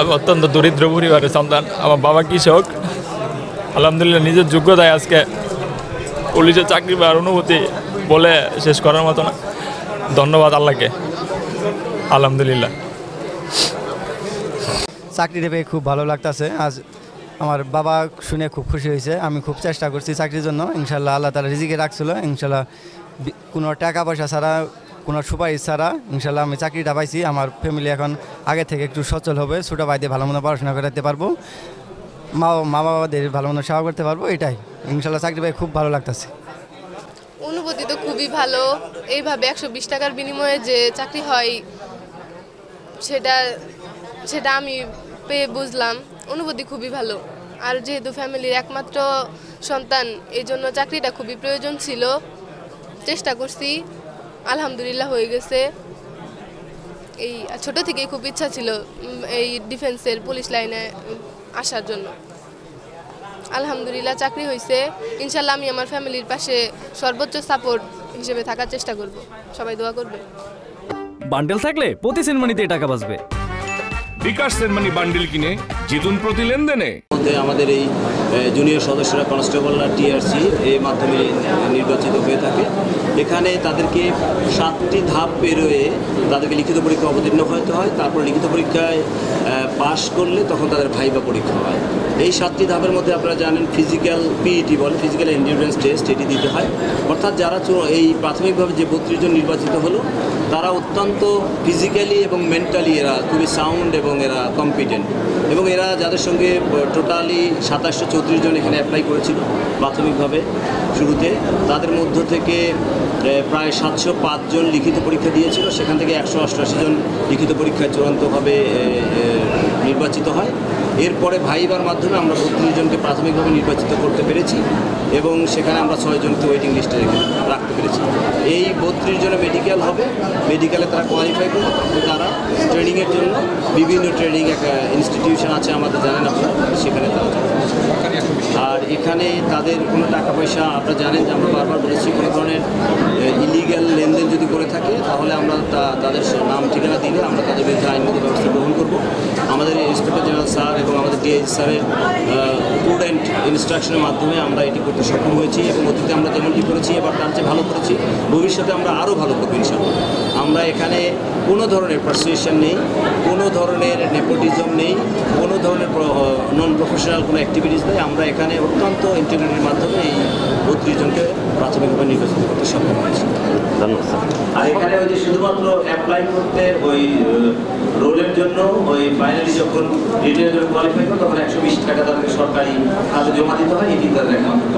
আমি অত্যন্ত দরিদ্র পরিবারের সন্তান। আমার বাবা কৃষক। আলহামদুলিল্লাহ নিজের যোগ্যতায় আজকে পুলিশের চাকরি পাওয়ার অনুভূতি বলে শেষ করার মতো না। ধন্যবাদ আল্লাহকে। আলহামদুলিল্লাহ চাকরিটা পেয়ে খুব ভালো লাগতেছে। আজ আমার বাবা শুনে খুব খুশি হয়েছে। আমি খুব চেষ্টা করছি চাকরির জন্য, ইনশাল্লাহ আল্লাহ তাআলা রিজিকে রাখছিল। ইনশাল্লাহ কোনো টাকা পয়সা ছাড়া, কোনো সুপারিশ ছাড়া ইনশাল্লাহ আমি চাকরিটা পাইছি। আমার ফ্যামিলি এখন আগে থেকে একটু সচ্ছল হবে, ছোটো ভাই দিয়ে ভালো মতো পড়াশোনা করাতে পারবো, মা বাবাদের ভালো মতো সেবা করতে পারবো। এটাই ইনশাল্লাহ চাকরি পেয়ে খুব ভালো লাগতেছে। অনুভূতি তো খুবই ভালো। এইভাবে 120 টাকার বিনিময়ে যে চাকরি হয় সেটা আমি পেয়ে বুঝলাম। অনুভূতি খুবই ভালো। আর যেহেতু ফ্যামিলির একমাত্র সন্তান, এই জন্য চাকরিটা খুবই প্রয়োজন ছিল। চেষ্টা করছি, আলহামদুলিল্লাহ হয়ে গেছে। এই ছোট থেকেই খুব ইচ্ছা ছিল এই ডিফেন্সের পুলিশ লাইনে আসার জন্য। আলহামদুলিল্লাহ চাকরি হয়েছে। ইনশাল্লাহ আমি আমার ফ্যামিলির পাশে সর্বোচ্চ সাপোর্ট হিসেবে থাকার চেষ্টা করব। সবাই দোয়া করবে। বান্ডেল থাকলে প্রতি সেনমানিতে টাকা বাঁচবে। বিকাশ সেনমানি বান্ডেল কিনে জিতুন প্রতি লেনদেনে। আমাদের এই জুনিয়র সদস্যরা কনস্টেবল আর টিআরসি এর মাধ্যমে নির্বাচিত হয়ে থাকে। এখানে তাদেরকে 7টি ধাপ পেরোয়ে তাদেরকে লিখিত পরীক্ষা অবতীর্ণ হতে হয়। তারপর লিখিত পরীক্ষায় পাশ করলে তখন তাদের ভাইবা পরীক্ষা হয়। এই 7টি ধাপের মধ্যে আপনারা জানেন ফিজিক্যাল পিইটি বলে, ফিজিক্যাল এন্ডিউরেন্স টেস্ট, এটি দিতে হয়। অর্থাৎ যারা এই প্রাথমিকভাবে যে 32 জন নির্বাচিত হলো তারা অত্যন্ত ফিজিক্যালি এবং মেন্টালি এরা খুবই সাউন্ড এবং এরা কম্পিটেন্ট। এবং এরা যাদের সঙ্গে টোটালি 2734 জন এখানে অ্যাপ্লাই করেছিল প্রাথমিকভাবে শুরুতে, তাদের মধ্য থেকে প্রায় 705 জন লিখিত পরীক্ষা দিয়েছিল। সেখান থেকে 188 জন লিখিত পরীক্ষায় চূড়ান্তভাবে নির্বাচিত হয়। এরপরে ভাইবার মাধ্যমে আমরা 32 জনকে প্রাথমিকভাবে নির্বাচিত করতে পেরেছি এবং সেখানে আমরা 6 জনকে ওয়েটিং লিস্টে রাখতে পেরেছি। এই 32 জনের মেডিকেল হবে। মেডিকেলে তারা কোয়ালিফাই করবে, তারা ট্রেনিংয়ের জন্য বিভিন্ন ট্রেনিং ইনস্টিটিউশন আছে আমাদের, জানেন আপনারা, সেখানে তারা যাবে। আর এখানে তাদের কোনো টাকা পয়সা, আপনারা জানেন যে আমরা বারবার বলেছি, কোনো ধরনের ইলিগ্যাল লেনদেন যদি করে থাকে তাহলে আমরা তাদের নাম ঠিকানা দিলে আমরা তাদের বিরুদ্ধে আইনগত ব্যবস্থা গ্রহণ করব। আমাদের ইন্সপেক্টর জেনারেল স্যার এবং আমাদের ডিআইজি স্যারের প্রুডেন্ট ইনস্ট্রাকশনের মাধ্যমে আমরা এটি করতে সক্ষম হয়েছি এবং অতীতে আমরা যেমনটি করেছি এবার তার চেয়ে ভালো করেছি। ভবিষ্যতে আমরা আরও ভালো করবো ইনশাআল্লাহ। আমরা এখানে কোনো ধরনের পারসুয়েশন নেই, কোনো ধরনের নেপোটিজম নেই, কোনো ধরনের নন প্রফেশনাল কোনো অ্যাক্টিভিটিস নেই। আমরা এখানে অত্যন্ত ইন্টিগ্রিটির মাধ্যমে এই 32 জনকে প্রাথমিকভাবে নির্বাচিত করতে সক্ষম হয়েছি। আর এখানে ওই যে শুধুমাত্র অ্যাপ্লাই করতে ওই রোলের জন্য ওই ফাইনালি যখন রিটেনের জন্য কোয়ালিফাই করে তখন 120 টাকা তাদেরকে সরকারি খাতে জমা দিতে হয়। এটি তাদের একমাত্র